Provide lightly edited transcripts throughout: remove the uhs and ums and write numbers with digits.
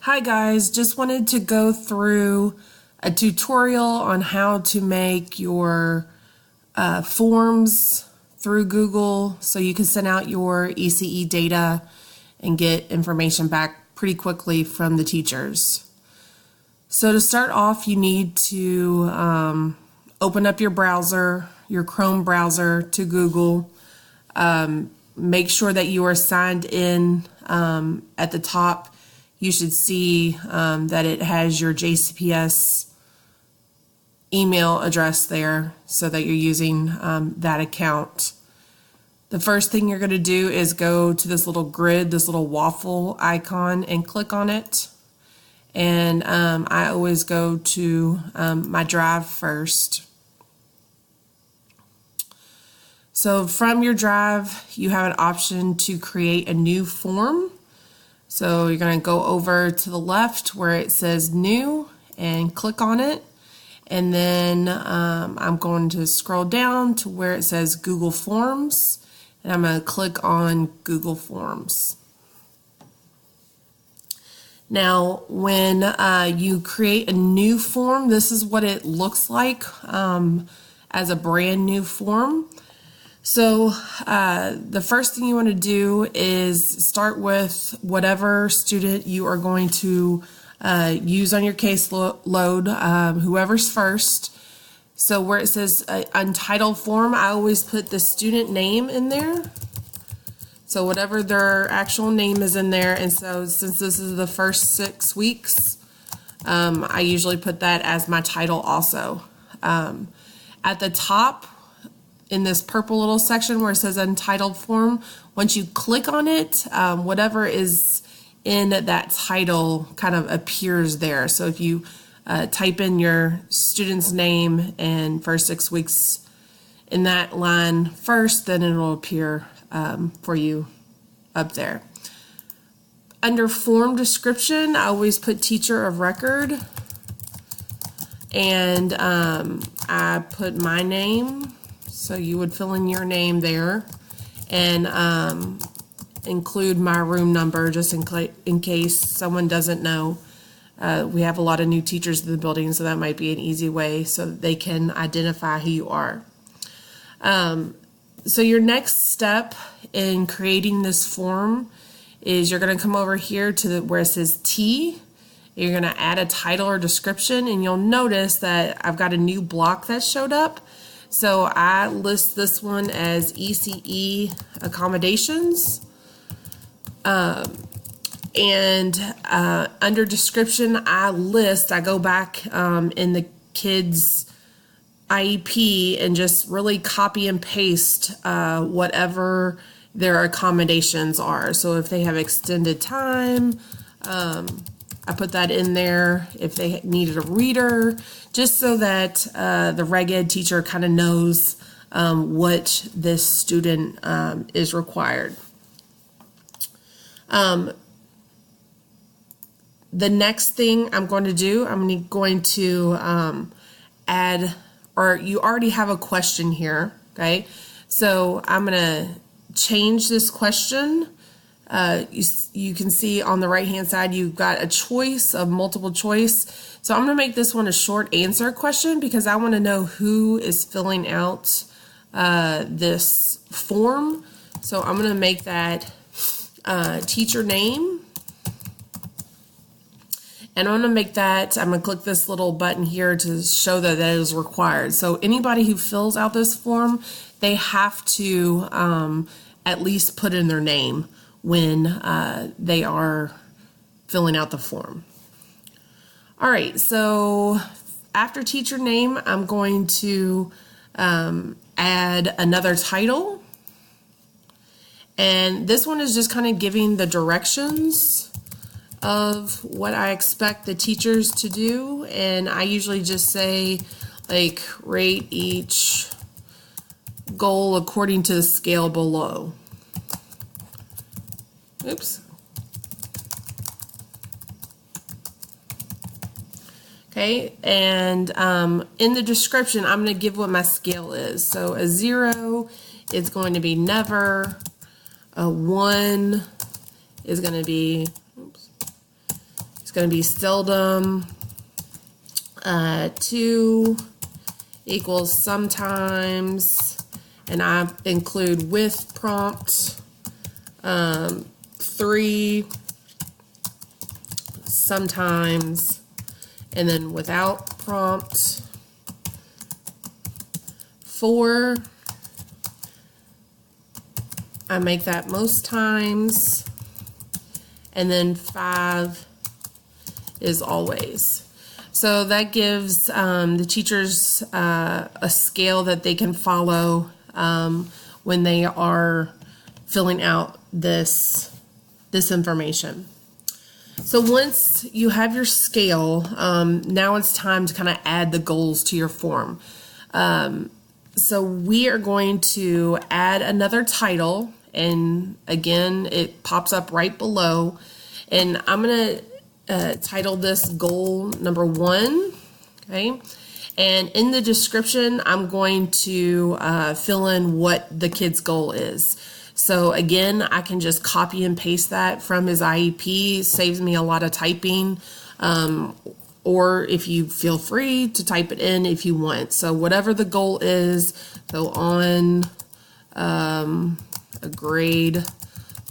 Hi guys, just wanted to go through a tutorial on how to make your forms through Google so you can send out your ECE data and get information back pretty quickly from the teachers. So to start off, you need to open up your browser, your Chrome browser to Google. Make sure that you are signed in at the top. You should see that it has your JCPS email address there so that you're using that account. The first thing you're going to do is go to this little grid, this little waffle icon, and click on it. And I always go to my drive first. So from your drive, you have an option to create a new form. So you're going to go over to the left where it says new and click on it. And then I'm going to scroll down to where it says Google Forms. And I'm going to click on Google Forms. Now, when you create a new form, this is what it looks like as a brand new form. So the first thing you want to do is start with whatever student you are going to use on your case load, whoever's first. So where it says untitled form, I always put the student name in there. So whatever their actual name is in there. And so since this is the first 6 weeks, I usually put that as my title also. At the top, in this purple little section where it says untitled form, once you click on it, whatever is in that title kind of appears there. So if you type in your student's name and first 6 weeks in that line first, then it'll appear for you up there. Under form description, I always put teacher of record, and I put my name. So you would fill in your name there and include my room number just in case someone doesn't know. We have a lot of new teachers in the building, so that might be an easy way so that they can identify who you are. So your next step in creating this form is you're going to come over here to where it says T. You're going to add a title or description, and you'll notice that I've got a new block that showed up. So I list this one as ECE accommodations. And under description, I go back in the kids' IEP and just really copy and paste whatever their accommodations are. So if they have extended time, I put that in there. If they needed a reader, just so that the reg ed teacher kind of knows what this student is required. The next thing I'm going to do, I'm going to add, or you already have a question here, okay? So I'm going to change this question. You can see on the right hand side you've got a choice of multiple choice. So I'm going to make this one a short answer question because I want to know who is filling out this form. So I'm going to make that teacher name. And I'm going to make that, I'm going to click this little button here to show that that is required. So anybody who fills out this form, they have to at least put in their name when they are filling out the form. All right, so after teacher name, I'm going to add another title. And this one is just kind of giving the directions of what I expect the teachers to do. And I usually just say, like, rate each goal according to the scale below. Oops. Okay, and in the description, I'm going to give what my scale is. So a 0 is going to be never. A 1 is going to be, going to be seldom, 2 equals sometimes, and I include with prompt, 3 sometimes, and then without prompt, 4, I make that most times, and then 5 is always. So that gives the teachers a scale that they can follow when they are filling out this information. So once you have your scale, now it's time to kind of add the goals to your form. So we are going to add another title, and again, it pops up right below, and I'm going to title this goal number 1, okay? And in the description, I'm going to fill in what the kid's goal is. So again, I can just copy and paste that from his IEP. Saves me a lot of typing. Or if you feel free to type it in if you want. So whatever the goal is, so on a grade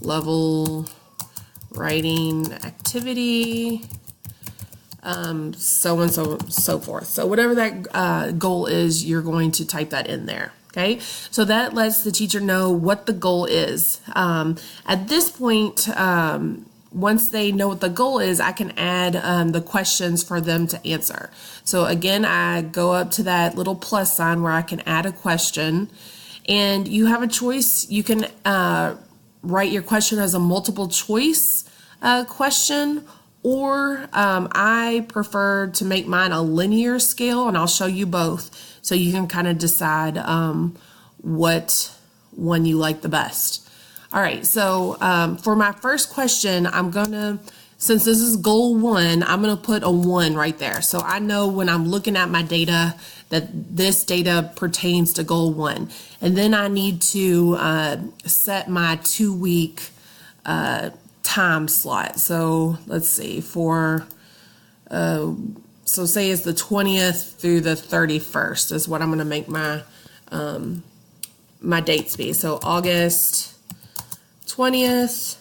level writing activity, so and so forth. So whatever that goal is, you're going to type that in there. Okay, so that lets the teacher know what the goal is. At this point, once they know what the goal is, I can add the questions for them to answer. So again, I go up to that little plus sign where I can add a question, and you have a choice. You can write your question as a multiple choice question, or I prefer to make mine a linear scale, and I'll show you both so you can kind of decide what one you like the best. All right, so for my first question, I'm gonna, since this is goal 1, I'm gonna put a 1 right there. So I know when I'm looking at my data that this data pertains to goal 1. And then I need to set my 2-week time slot. So let's see, for, so say it's the 20th through the 31st is what I'm gonna make my, my dates be. So August 20th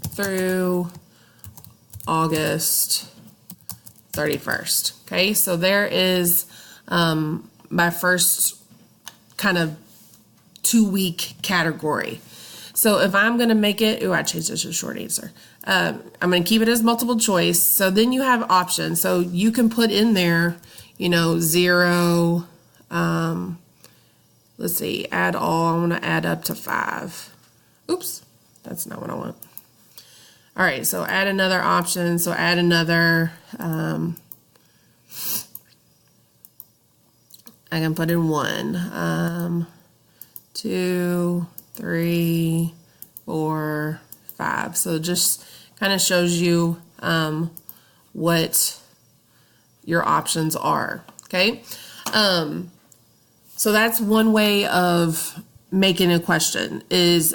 through August 31st. Okay, so there is my first kind of 2-week category. So if I'm going to make it, I changed this to a short answer. I'm going to keep it as multiple choice. So then you have options. So you can put in there, 0, let's see, add all. I want to add up to 5. Oops, that's not what I want. All right, so add another option. So add another, I can put in 1, 2, 3, 4, 5. So it just kind of shows you what your options are, okay? So that's one way of making a question, is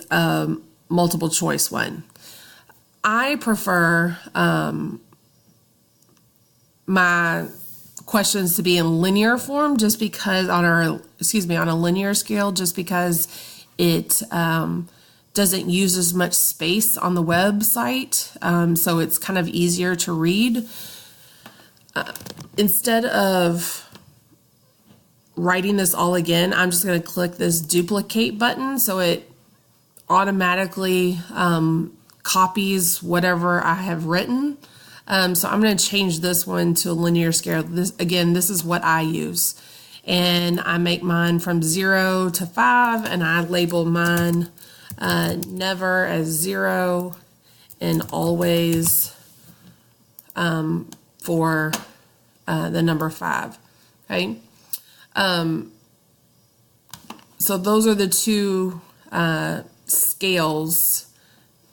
multiple choice one. I prefer my questions to be in linear form, just because on a linear scale, just because it doesn't use as much space on the website, so it's kind of easier to read. Instead of writing this all again, I'm just going to click this duplicate button, so it automatically copies whatever I have written. So I'm going to change this one to a linear scale. This is what I use. And I make mine from 0 to 5, and I label mine never as 0 and always for the number 5. Okay. So those are the two scales,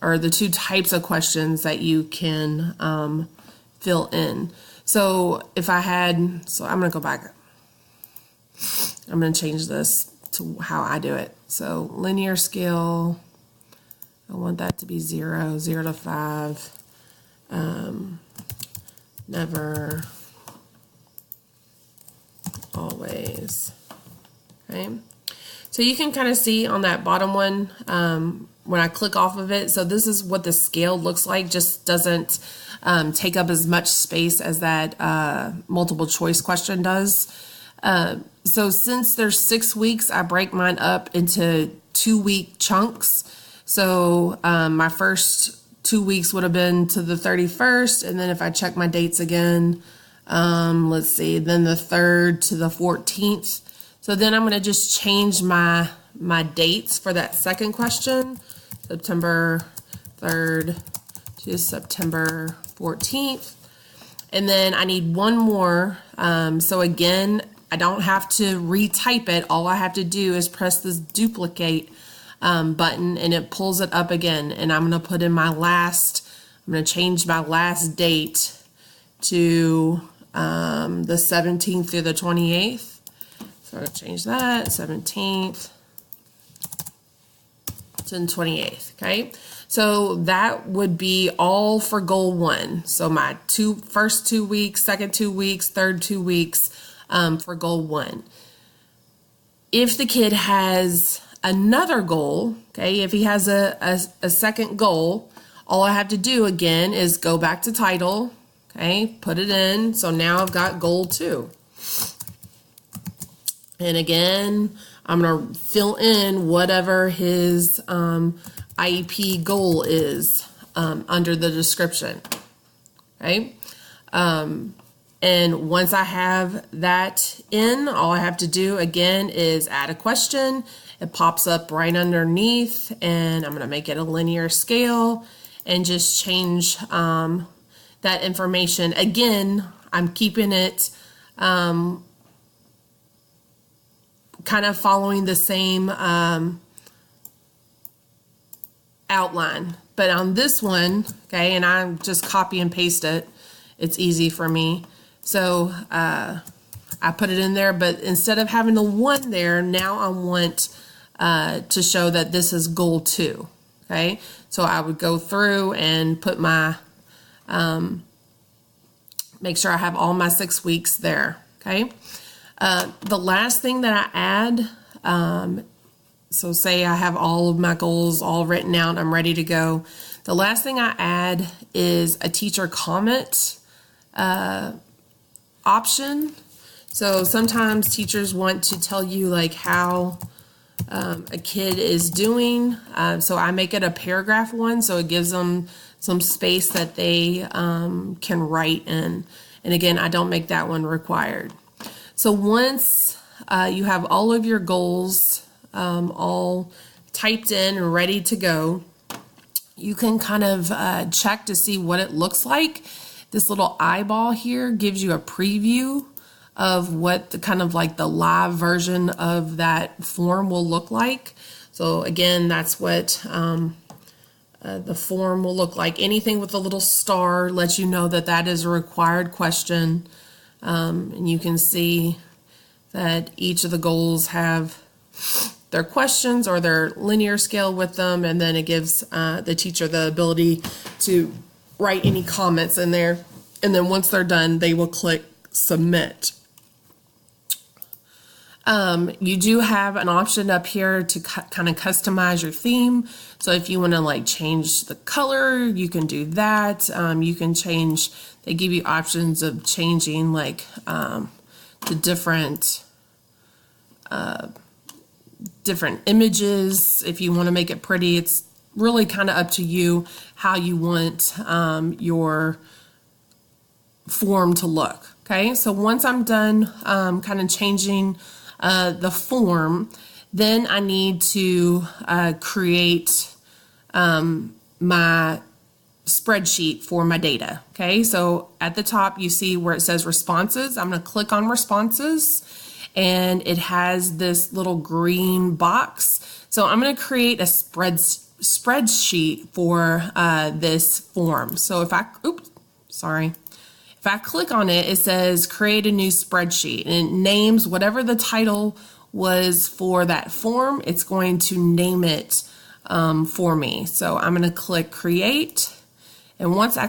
or the two types of questions that you can fill in. So if I had, so I'm going to go back. I'm going to change this to how I do it. So linear scale, I want that to be 0, 0 to 5. Never, always. Okay. So you can kind of see on that bottom one, when I click off of it. So this is what the scale looks like, just doesn't take up as much space as that multiple choice question does. So since there's 6 weeks, I break mine up into 2-week chunks. So my first 2 weeks would have been to the 31st. And then if I check my dates again, let's see, then the 3rd to the 14th. So then I'm going to just change my dates for that second question, September 3rd to September 14th. And then I need one more. So again, I don't have to retype it. All I have to do is press this duplicate button and it pulls it up again. And I'm going to put in I'm going to change my last date to the 17th through the 28th. So I'm going to change that, 17th to the 28th, okay? So that would be all for goal 1. So my first 2 weeks, second 2 weeks, third 2 weeks for goal 1. If the kid has another goal, okay, if he has a second goal, all I have to do again is go back to title, okay, put it in. So now I've got goal 2. And again, I'm going to fill in whatever his IEP goal is under the description, okay? And once I have that in, all I have to do again is add a question. It pops up right underneath, and I'm going to make it a linear scale and just change that information. Again, I'm keeping it kind of following the same outline. But on this one, okay, and I just copy and paste it. It's easy for me. So I put it in there, but instead of having the 1 there, now I want to show that this is goal 2, okay? So I would go through and put my, make sure I have all my 6 weeks there, okay? The last thing that I add, so say I have all of my goals all written out, I'm ready to go. The last thing I add is a teacher comment option. So sometimes teachers want to tell you like how a kid is doing. So I make it a paragraph one, so it gives them some space that they can write in. And again, I don't make that one required. So once you have all of your goals all typed in and ready to go, you can kind of check to see what it looks like. This little eyeball here gives you a preview of what the kind of like the live version of that form will look like. So again, that's what the form will look like. Anything with a little star lets you know that that is a required question. And you can see that each of the goals have their questions or their linear scale with them, and then it gives the teacher the ability to write any comments in there. And then once they're done, they will click submit. You do have an option up here to kind of customize your theme. So if you want to like change the color, you can do that. You can change, they give you options of changing like the different images. If you want to make it pretty, it's really kind of up to you how you want your form to look. Okay, so once I'm done kind of changing the form, then I need to create my spreadsheet for my data. Okay, so at the top you see where it says responses. I'm going to click on responses, and it has this little green box. So I'm going to create a spreadsheet for this form. So if I click on it, it says create a new spreadsheet, and it names whatever the title was for that form. It's going to name it for me. So I'm going to click create. And once I